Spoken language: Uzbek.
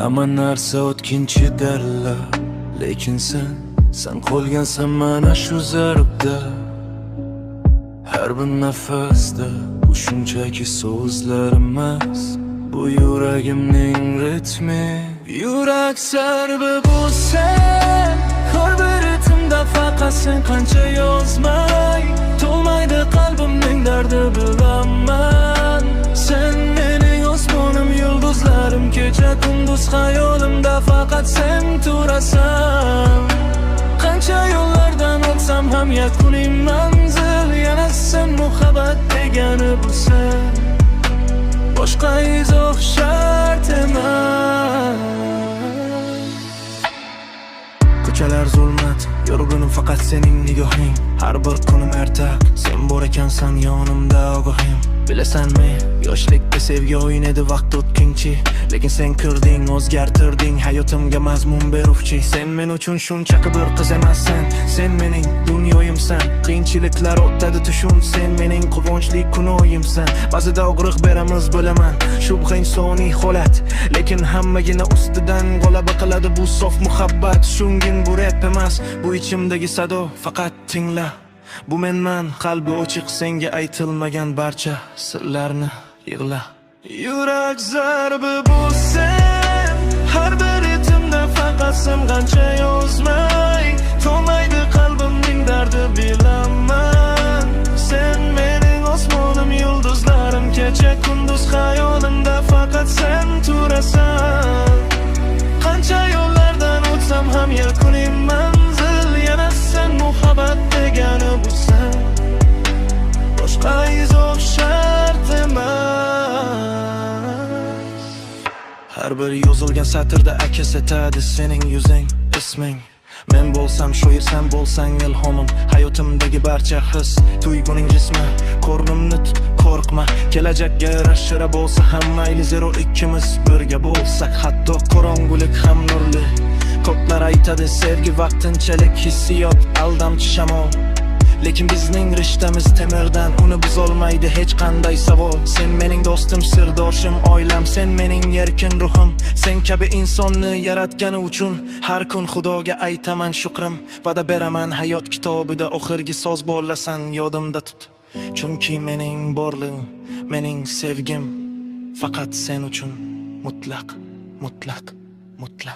Hamma narsa o'tkinchi darlar, lekin sen qolgansan mana shu zarbda. Har bir nafasda bu shunchaki so'zlar emas, bu yuragimning ritmi. Yurak zarbi bu sen, har bir ritimda faqat sen. Qancha yozmay to'lmaydi qalbimning dardi, bilaman. Sen mening osmonim, yulduzlarim, kecha kunduz hayolimda faqat sen turasan. Qancha yo'llardan o'tsam ham yakuniy manzil yana sen. Muhabbat degani bu sen, boshqa izoh shart emas. Ko'chalar zulmat, yorug'im faqat sening nigohing. Har bir kunim ertak, sen bor ekansan yonimda ogohim. Bilasanmi, yoshlikda sevgi o'yin edi, vaqt o'tkinchi. Lekin sen kirding, o'zgartirding hayotimga mazmun beruvchi. Sen men uchun shunchaki bir qiz emassan, sen mening dunyoyimsan. Qiyinchiliklar o'tadi tushun, sen mening quvonchli kunoyimsan. Ba'zida og'riq beramiz bilaman, shubhang soniy holat, lekin hammagina ustidan g'alaba qiladi bu sof muhabbat. Shungin bu rap emas, bu ichimdagi sado, faqat tingla. Bu menman, qalbi ochiq, senga aytilmagan barcha sirlarni yig'la. Yurak zarbi bu sen, har bir ritimda faqat sen. Qancha yozmay to'lmaydi qalbimning dardi, bilaman. Sen mening osmonim, yulduzlarim, kecha kunduz hayolimda faqat sen turasan. Qancha yo'llardan o'tsam ham yakuniy manzil yana sen. Muhabbat degani bu sen, boshqa izoh shart emas. Har bir yozilgan satrda aks etadi sening yuzing, isming. Men bo'lsam shoir, sen bo'lsang ilhomim. Hayotimdagi barcha his, tuyg'uning jismi. Ko'rnimni tut, qo'rqma, kelajakka yarashira bo'lsa ham mayli. Zero ikkimiz birga bo'lsak, hatto qorong'ulik ham nurli. Ko'plar aytadi sevgi vaqtinchalik hissiyot, aldamchi shamol. Lekin bizning rishtamiz temirdan, uni buzolmaydi hech qanday savol. Sen mening do'stim, sirdoshim, oilam, sen mening erkin ruhim. Sen kabi insonni yaratgani uchun har kun Xudoga aytaman shukrim. Va'da beraman hayot kitobida oxirgi so'z bo'lasan yodimda tut. Chunki mening borlig'im, mening sevgim faqat sen uchun mutlaq, mutlaq, mutlaq.